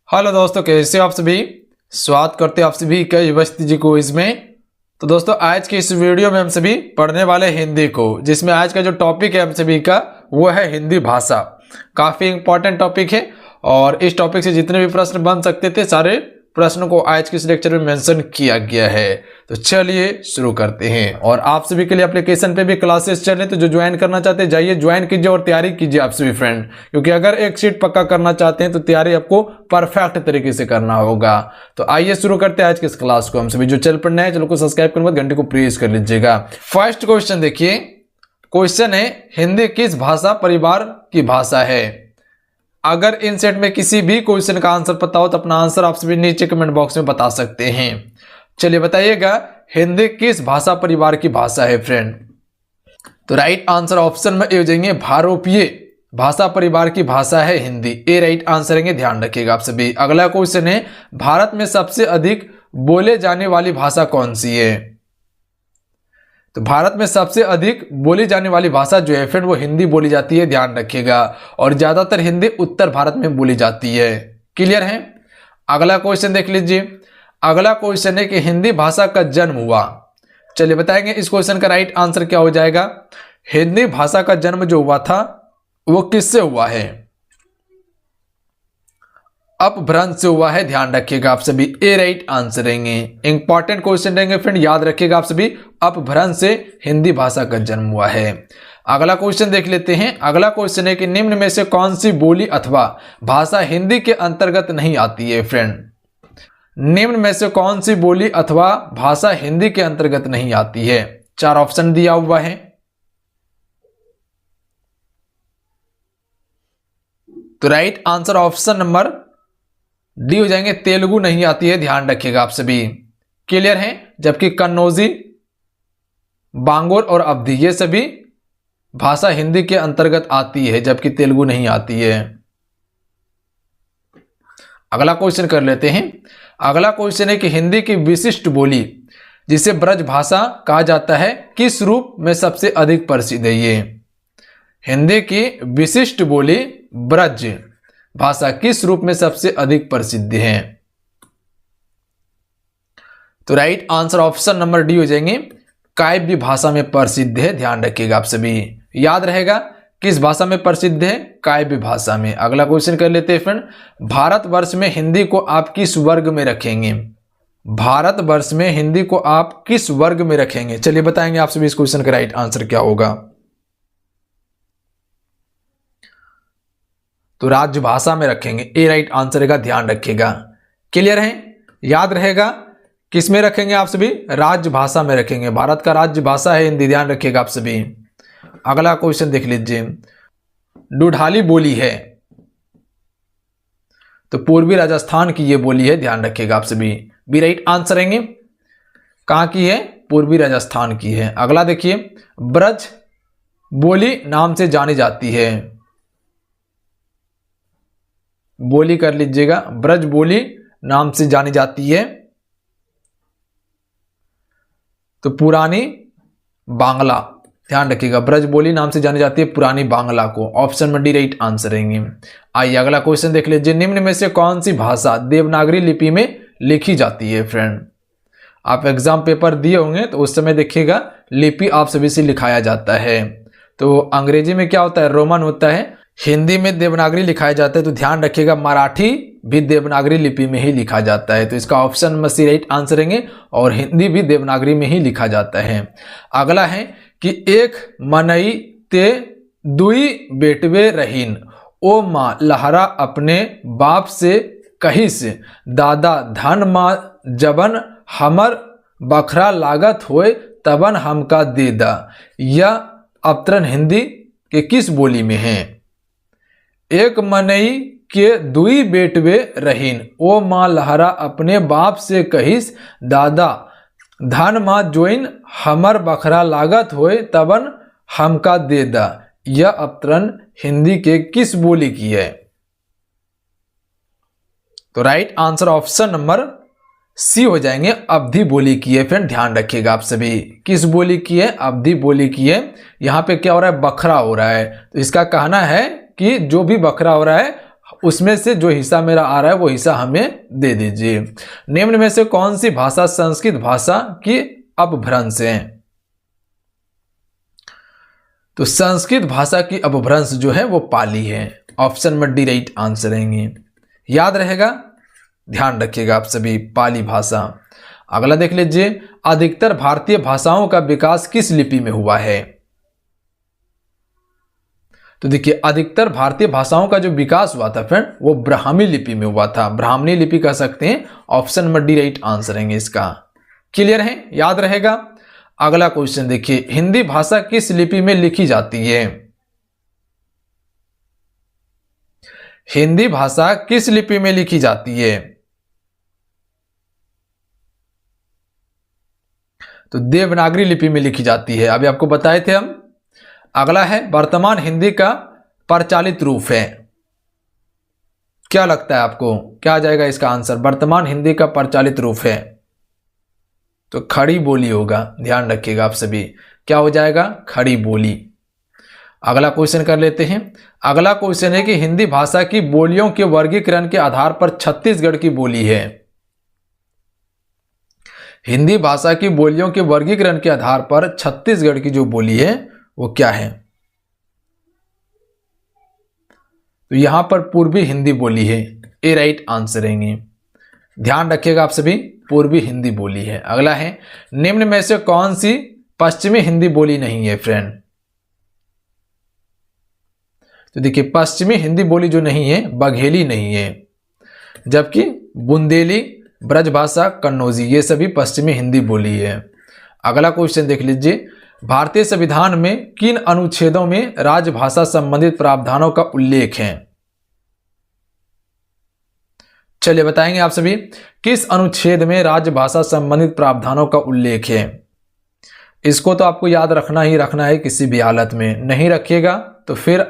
Hello दोस्तों, कैसे हो आप सभी। स्वागत करते हैं आप सभी का युवस्ती जी को इसमें। तो दोस्तों, आज के इस वीडियो में हम सभी पढ़ने वाले हिंदी को, जिसमें आज का जो टॉपिक है हम सभी का वो है हिंदी भाषा। काफ़ी इंपॉर्टेंट टॉपिक है और इस टॉपिक से जितने भी प्रश्न बन सकते थे सारे प्रश्नों को आज के इस लेक्चर में मेंशन किया गया है। तो चलिए शुरू करते हैं। और आप सभी के लिए एप्लीकेशन पे भी क्लासेस चल रहे, तो जो ज्वाइन करना चाहते हैं जाइए ज्वाइन कीजिए और तैयारी कीजिए आप सभी फ्रेंड, क्योंकि अगर एक सीट पक्का करना चाहते हैं तो तैयारी आपको परफेक्ट तरीके से करना होगा। तो आइए शुरू करते हैं आज के इस क्लास को। हम सभी जो चल पड़ना है चलो को सब्सक्राइब करने के बाद घंटे को प्रेस कर लीजिएगा। फर्स्ट क्वेश्चन देखिए, क्वेश्चन है हिंदी किस भाषा परिवार की भाषा है। अगर इन सेट में किसी भी क्वेश्चन का आंसर पता हो तो अपना आंसर आप सभी नीचे कमेंट बॉक्स में बता सकते हैं। चलिए बताइएगा, हिंदी किस भाषा परिवार की भाषा है फ्रेंड। तो राइट आंसर ऑप्शन में ए हो जाएंगे भारोपीय भाषा परिवार की भाषा है हिंदी। ए राइट आंसर है, ध्यान रखिएगा आप सभी। अगला क्वेश्चन है भारत में सबसे अधिक बोले जाने वाली भाषा कौन सी है। तो भारत में सबसे अधिक बोली जाने वाली भाषा जो है फ्रेंड वो हिंदी बोली जाती है, ध्यान रखिएगा। और ज्यादातर हिंदी उत्तर भारत में बोली जाती है। क्लियर है। अगला क्वेश्चन देख लीजिए। अगला क्वेश्चन है कि हिंदी भाषा का जन्म हुआ। चलिए बताएंगे इस क्वेश्चन का राइट आंसर क्या हो जाएगा। हिंदी भाषा का जन्म जो हुआ था वो किससे हुआ है। अपभ्रंश से हुआ है, ध्यान रखिएगा आप सभी। ए राइट आंसर रहेंगे। इंपॉर्टेंट क्वेश्चन रहेंगे फ्रेंड, याद रखिएगा आप सभी। अपभ्रंश से हिंदी भाषा का जन्म हुआ है। अगला क्वेश्चन देख लेते हैं। अगला क्वेश्चन है कि निम्न में से कौन सी बोली अथवा भाषा हिंदी के अंतर्गत नहीं आती है फ्रेंड। निम्न में से कौन सी बोली अथवा भाषा हिंदी के अंतर्गत नहीं आती है। चार ऑप्शन दिया हुआ है। तो right answer option number D हो जाएंगे, तेलुगु नहीं आती है, ध्यान रखिएगा आप सभी। क्लियर है। जबकि कन्नौजी, बांगोर और अवधी ये सभी भाषा हिंदी के अंतर्गत आती है, जबकि तेलुगु नहीं आती है। अगला क्वेश्चन कर लेते हैं। अगला क्वेश्चन है कि हिंदी की विशिष्ट बोली जिसे ब्रज भाषा कहा जाता है किस रूप में सबसे अधिक प्रसिद्ध है। ये हिंदी की विशिष्ट बोली ब्रज भाषा किस रूप में सबसे अधिक प्रसिद्ध है। तो right answer option number D हो जाएंगे, काव्य भाषा में प्रसिद्ध है, ध्यान रखिएगा आप सभी। याद रहेगा किस भाषा में प्रसिद्ध है, काव्य भाषा में। अगला क्वेश्चन कर लेते हैं फ्रेंड। भारतवर्ष में हिंदी को आप किस वर्ग में रखेंगे। भारतवर्ष में हिंदी को आप किस वर्ग में रखेंगे। चलिए बताएंगे आप सभी इस क्वेश्चन का राइट आंसर क्या होगा। तो राजभाषा में रखेंगे। ए राइट आंसर रहेगा, ध्यान रखिएगा। क्लियर है। याद रहेगा किस में रखेंगे आप सभी, राजभाषा में रखेंगे। भारत का राजभाषा है हिंदी, ध्यान रखिएगा आप सभी। अगला क्वेश्चन देख लीजिए। डुढाली बोली है तो पूर्वी राजस्थान की ये बोली है, ध्यान रखिएगा आप सभी। बी राइट आंसर रहेंगे। कहां की है, पूर्वी राजस्थान की है। अगला देखिए, ब्रज बोली नाम से जानी जाती है। बोली कर लीजिएगा, ब्रज बोली नाम से जानी जाती है तो पुरानी बांग्ला, ध्यान रखिएगा। ब्रज बोली नाम से जानी जाती है पुरानी बांग्ला को। ऑप्शन में डी राइट आंसर रहेंगे। आइए अगला क्वेश्चन देख लीजिए। निम्न में से कौन सी भाषा देवनागरी लिपि में लिखी जाती है फ्रेंड। आप एग्जाम पेपर दिए होंगे तो उस समय देखिएगा लिपि आप सभी से लिखाया जाता है। तो अंग्रेजी में क्या होता है, रोमन होता है। हिंदी में देवनागरी लिखाया जाता है, तो ध्यान रखिएगा मराठी भी देवनागरी लिपि में ही लिखा जाता है। तो इसका ऑप्शन में सी राइट आंसर रहेंगे। और हिंदी भी देवनागरी में ही लिखा जाता है। अगला है कि एक मनई ते दुई बेटवे रहीन, ओ माँ लहरा अपने बाप से कहिस, दादा धन माँ जबन हमर बखरा लागत होए तबन हमका दे दा। यह अवतरण हिंदी के किस बोली में है। एक मनई के दुई बेटवे रहीन, ओ माँ लहरा अपने बाप से कहिस, दादा धन माँ जोइन हमर बखरा लागत होए तबन हमका दे दा। यह अवतरण हिंदी के किस बोली की है। तो right answer option number C हो जाएंगे, अवधी बोली की है फ्रेंड, ध्यान रखिएगा आप सभी। किस बोली की है, अवधी बोली की है। यहां पे क्या हो रहा है, बखरा हो रहा है। तो इसका कहना है कि जो भी बखरा हो रहा है उसमें से जो हिस्सा मेरा आ रहा है वो हिस्सा हमें दे दीजिए। निम्न में से कौन सी भाषा संस्कृत भाषा की अपभ्रंश है? तो संस्कृत भाषा की अपभ्रंश जो है वो पाली है। ऑप्शन में डी राइट आंसर रहेंगे। याद रहेगा, ध्यान रखिएगा आप सभी, पाली भाषा। अगला देख लीजिए, अधिकतर भारतीय भाषाओं का विकास किस लिपि में हुआ है? तो देखिए, अधिकतर भारतीय भाषाओं का जो विकास हुआ था फ्रेंड वो ब्राह्मी लिपि में हुआ था। ब्राह्मणी लिपि कह सकते हैं। ऑप्शन में डी राइट आंसर रहेंगे इसका। क्लियर है, याद रहेगा। अगला क्वेश्चन देखिए, हिंदी भाषा किस लिपि में लिखी जाती है? हिंदी भाषा किस लिपि में लिखी जाती है? तो देवनागरी लिपि में लिखी जाती है, अभी आपको बताए थे हम। अगला है, वर्तमान हिंदी का प्रचलित रूप है। क्या लगता है आपको, क्या आ जाएगा इसका आंसर? वर्तमान हिंदी का प्रचलित रूप है तो खड़ी बोली होगा। ध्यान रखिएगा आप सभी, क्या हो जाएगा? खड़ी बोली। अगला क्वेश्चन कर लेते हैं। अगला क्वेश्चन है कि हिंदी भाषा की बोलियों के वर्गीकरण के आधार पर छत्तीसगढ़ की बोली है। हिंदी भाषा की बोलियों के वर्गीकरण के आधार पर छत्तीसगढ़ की जो बोली है वो क्या है? तो यहां पर पूर्वी हिंदी बोली है, ए राइट आंसर रहेंगे। ध्यान रखिएगा आप सभी, पूर्वी हिंदी बोली है। अगला है, निम्न में से कौन सी पश्चिमी हिंदी बोली नहीं है फ्रेंड? तो देखिए, पश्चिमी हिंदी बोली जो नहीं है, बघेली नहीं है, जबकि बुंदेली, ब्रजभाषा, कन्नौजी ये सभी पश्चिमी हिंदी बोली है। अगला क्वेश्चन देख लीजिए, भारतीय संविधान में किन अनुच्छेदों में राजभाषा संबंधित प्रावधानों का उल्लेख है? चलिए बताएंगे आप सभी, किस अनुच्छेद में राजभाषा संबंधित प्रावधानों का उल्लेख है? इसको तो आपको याद रखना ही रखना है, किसी भी हालत में नहीं रखिएगा तो फिर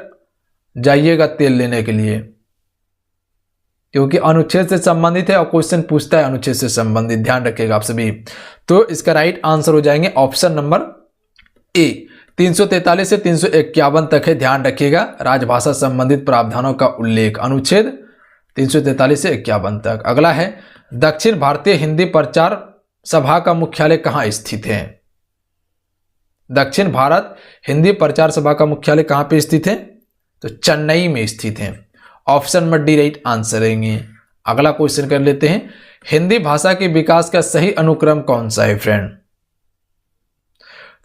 जाइएगा तेल लेने के लिए, क्योंकि अनुच्छेद से संबंधित है और क्वेश्चन पूछता है अनुच्छेद से संबंधित। ध्यान रखिएगा आप सभी। तो इसका राइट आंसर हो जाएंगे ऑप्शन नंबर ए, 343 से 351 तक है। ध्यान रखिएगा, राजभाषा संबंधित प्रावधानों का उल्लेख अनुच्छेद 343 से 51 तक। अगला है, दक्षिण भारतीय हिंदी प्रचार सभा का मुख्यालय कहाँ स्थित है? दक्षिण भारत हिंदी प्रचार सभा का मुख्यालय कहाँ पे स्थित है? तो चेन्नई में स्थित है। ऑप्शन में डी राइट आंसर रहेंगे। अगला क्वेश्चन कर लेते हैं, हिंदी भाषा के विकास का सही अनुक्रम कौन सा है फ्रेंड?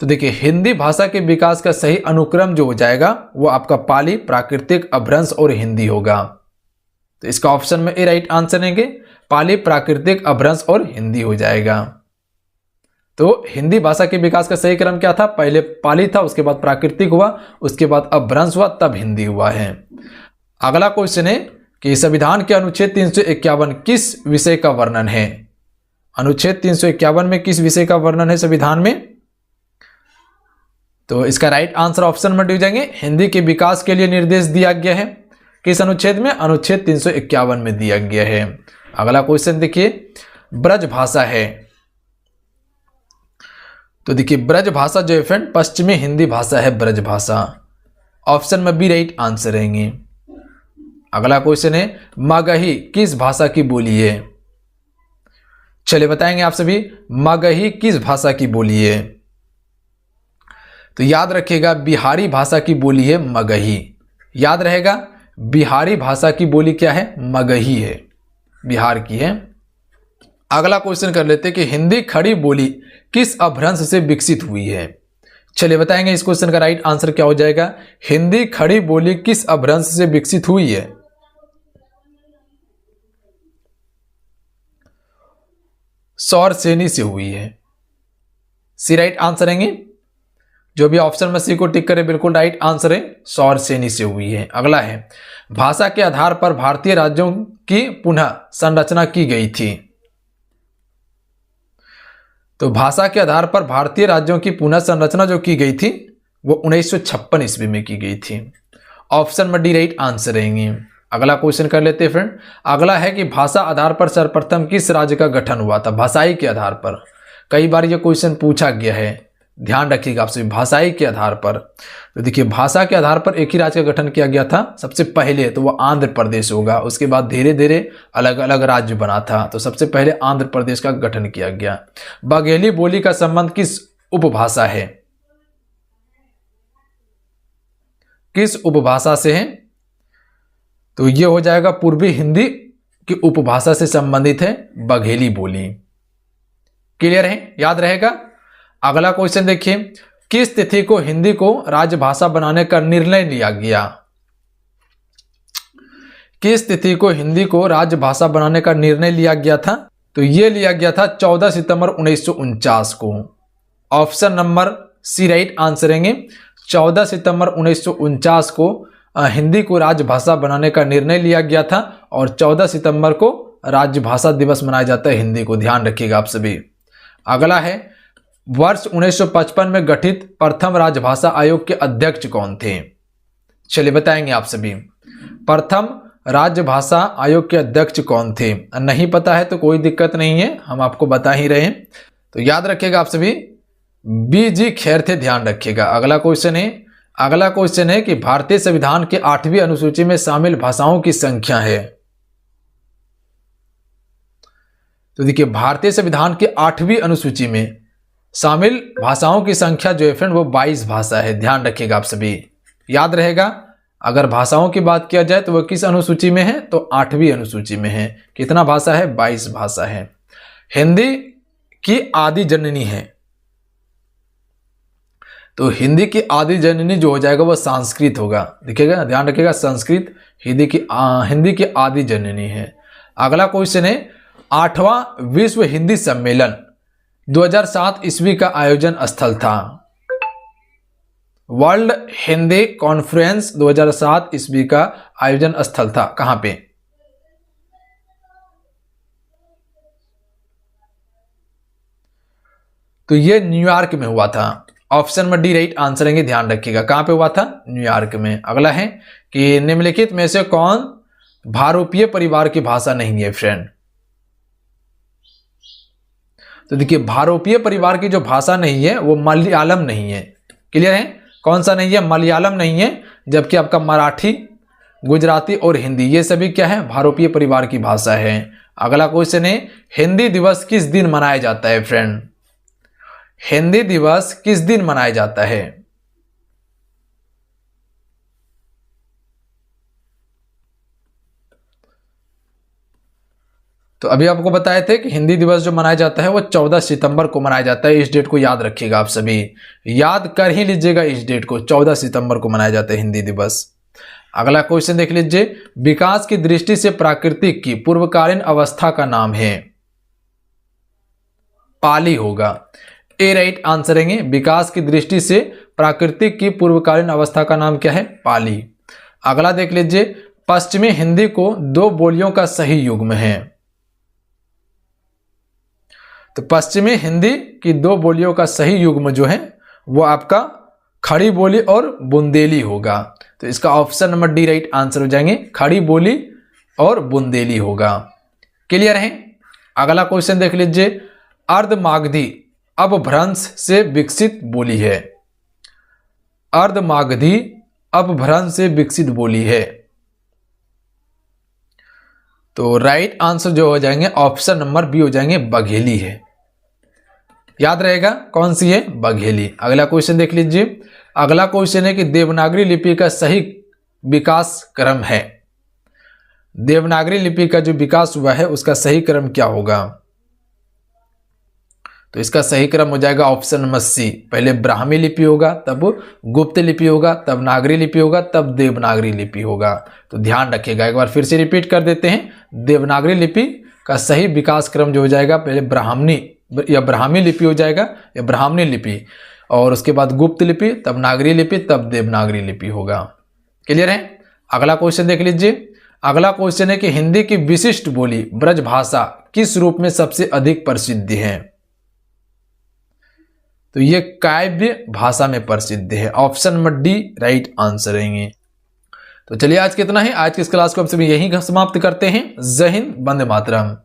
तो देखिए, हिंदी भाषा के विकास का सही अनुक्रम जो हो जाएगा वो आपका पाली, प्राकृतिक, अपभ्रंश और हिंदी होगा। तो इसका ऑप्शन में ए राइट आंसर रहेंगे। पाली, प्राकृतिक, अपभ्रंश और हिंदी हो जाएगा। तो हिंदी भाषा के विकास का सही क्रम क्या था? पहले पाली था, उसके बाद प्राकृतिक हुआ, उसके बाद अपभ्रंश हुआ, तब हिंदी हुआ है। अगला क्वेश्चन है कि संविधान के अनुच्छेद 351 किस विषय का वर्णन है? अनुच्छेद 351 में किस विषय का वर्णन है संविधान में? तो इसका राइट आंसर ऑप्शन में डी जाएंगे, हिंदी के विकास के लिए निर्देश दिया गया है। किस अनुच्छेद में? अनुच्छेद 351 में दिया गया है। अगला क्वेश्चन देखिए, ब्रज भाषा है। तो देखिए, ब्रज भाषा जो है फ्रेंड पश्चिमी हिंदी भाषा है, ब्रज भाषा। ऑप्शन में बी राइट आंसर रहेंगे। अगला क्वेश्चन है, मगही किस भाषा की बोली है? चलिए बताएंगे आप सभी, मगही किस भाषा की बोली है? तो याद रखिएगा, बिहारी भाषा की बोली है मगही। याद रहेगा, बिहारी भाषा की बोली क्या है? मगही है, बिहार की है। अगला क्वेश्चन कर लेते हैं कि हिंदी खड़ी बोली किस अपभ्रंश से विकसित हुई है? चलिए बताएंगे इस क्वेश्चन का राइट आंसर क्या हो जाएगा। हिंदी खड़ी बोली किस अपभ्रंश से विकसित हुई है? सौरसेनी से हुई है। सी राइट आंसर रहेंगे। जो भी ऑप्शन में सी को टिक करे बिल्कुल राइट आंसर है, सौरसेनी से हुई है। अगला है, भाषा के आधार पर भारतीय राज्यों की पुनः संरचना की गई थी। तो भाषा के आधार पर भारतीय राज्यों की पुनः संरचना जो की गई थी वो 1956 ईस्वी में की गई थी। ऑप्शन में डी राइट आंसर रहेंगे। अगला क्वेश्चन कर लेते हैं फ्रेंड। अगला है कि भाषा आधार पर सर्वप्रथम किस राज्य का गठन हुआ था? भाषाई के आधार पर कई बार ये क्वेश्चन पूछा गया है, ध्यान रखिएगा आप सभी, भाषाई के आधार पर। तो देखिए भाषा के आधार पर एक ही राज्य का गठन किया गया था सबसे पहले, तो वह आंध्र प्रदेश होगा। उसके बाद धीरे धीरे अलग अलग राज्य बना था, तो सबसे पहले आंध्र प्रदेश का गठन किया गया। बघेली बोली का संबंध किस उपभाषा है? किस उपभाषा से है? तो ये हो जाएगा पूर्वी हिंदी की उपभाषा से संबंधित है बघेली बोली। क्लियर है, याद रहेगा। अगला क्वेश्चन देखिए, किस तिथि को हिंदी को राजभाषा बनाने का निर्णय लिया गया? किस तिथि को हिंदी को राजभाषा बनाने का निर्णय लिया गया था? तो यह लिया गया था 14 सितंबर 1949 को। Option number C right answer रहेंगे। 14 सितंबर 1949 को हिंदी को राजभाषा बनाने का निर्णय लिया गया था और 14 सितंबर को राजभाषा दिवस मनाया जाता है हिंदी को, ध्यान रखिएगा आप सभी। अगला है, वर्ष 1955 में गठित प्रथम राजभाषा आयोग के अध्यक्ष कौन थे? चलिए बताएंगे आप सभी। प्रथम राजभाषा आयोग के अध्यक्ष कौन थे? नहीं पता है तो कोई दिक्कत नहीं है, हम आपको बता ही रहे हैं। तो याद रखिएगा आप सभी, BG खेर थे, ध्यान रखिएगा। अगला क्वेश्चन है कि भारतीय संविधान के 8वीं अनुसूची में शामिल भाषाओं की संख्या है। तो देखिए भारतीय संविधान के 8वीं अनुसूची में शामिल भाषाओं की संख्या जो है फ्रेंड वो 22 भाषा है, ध्यान रखिएगा आप सभी। याद रहेगा, अगर भाषाओं की बात किया जाए तो वह किस अनुसूची में है? तो 8वीं अनुसूची में है। कितना भाषा है? 22 भाषा है। हिंदी की आदि जननी है, तो हिंदी की आदि जननी जो हो जाएगा वह संस्कृत होगा। देखिएगा, ध्यान रखिएगा, संस्कृत हिंदी की आदि जननी है। अगला क्वेश्चन है, 8वां विश्व हिंदी सम्मेलन 2007 ईस्वी का आयोजन स्थल था। वर्ल्ड हिंदी कॉन्फ्रेंस 2007 ईस्वी का आयोजन स्थल था, कहां पे? तो यह न्यूयॉर्क में हुआ था। ऑप्शन में डी राइट आंसर रहेंगे, ध्यान रखिएगा। कहां पे हुआ था? न्यूयॉर्क में। अगला है कि निम्नलिखित में से कौन भारोपीय परिवार की भाषा नहीं है फ्रेंड? तो देखिए भारोपीय परिवार की जो भाषा नहीं है वो मलयालम नहीं है। क्लियर है? कौन सा नहीं है? मलयालम नहीं है। जबकि आपका मराठी, गुजराती और हिंदी ये सभी क्या है? भारोपीय परिवार की भाषा है। अगला क्वेश्चन है, हिंदी दिवस किस दिन मनाया जाता है फ्रेंड? हिंदी दिवस किस दिन मनाया जाता है? तो अभी आपको बताए थे कि हिंदी दिवस जो मनाया जाता है वो 14 सितंबर को मनाया जाता है। इस डेट को याद रखिएगा आप सभी, याद कर ही लीजिएगा इस डेट को, 14 सितंबर को मनाया जाता है हिंदी दिवस। अगला क्वेश्चन देख लीजिए, विकास की दृष्टि से प्राकृतिक की पूर्वकालीन अवस्था का नाम है? पाली होगा। ए राइट आंसर रहेंगे। विकास की दृष्टि से प्राकृतिक की पूर्वकालीन अवस्था का नाम क्या है? पाली। अगला देख लीजिए, पश्चिमी हिंदी को 2 बोलियों का सही युग्म है। तो पश्चिमी हिंदी की 2 बोलियों का सही युग्म जो है वो आपका खड़ी बोली और बुंदेली होगा। तो इसका option number D right answer हो जाएंगे, खड़ी बोली और बुंदेली होगा। क्लियर है? अगला क्वेश्चन देख लीजिए, अर्धमागधी अपभ्रंश से विकसित बोली है। अर्धमागधी अपभ्रंश से विकसित बोली है। तो राइट आंसर जो हो जाएंगे ऑप्शन नंबर बी हो जाएंगे, बघेली है। याद रहेगा कौन सी है? बघेली। अगला क्वेश्चन देख लीजिए, अगला क्वेश्चन है कि देवनागरी लिपि का सही विकास क्रम है। देवनागरी लिपि का जो विकास हुआ है उसका सही क्रम क्या होगा? तो इसका सही क्रम हो जाएगा ऑप्शन नंबर सी, पहले ब्राह्मी लिपि होगा, तब गुप्त लिपि होगा, तब नागरी लिपि होगा, तब देवनागरी लिपि होगा। तो ध्यान रखिएगा, एक बार फिर से रिपीट कर देते हैं। देवनागरी लिपि का सही विकास क्रम जो हो जाएगा, पहले ब्राह्मणी या ब्राह्मी लिपि हो जाएगा या ब्राह्मणी लिपि, और उसके बाद गुप्त लिपि, तब नागरी लिपि, तब देवनागरी लिपि होगा। क्लियर है? अगला क्वेश्चन देख लीजिए। अगला क्वेश्चन है कि हिंदी की विशिष्ट बोली ब्रजभाषा किस रूप में सबसे अधिक प्रसिद्ध है? तो ये काव्य भाषा में प्रसिद्ध है। Option number D right answer रहेंगे। तो चलिए आज कितना है, आज की इस क्लास को हम सभी यहीं समाप्त करते हैं। जय हिंद, वंदे मातरम।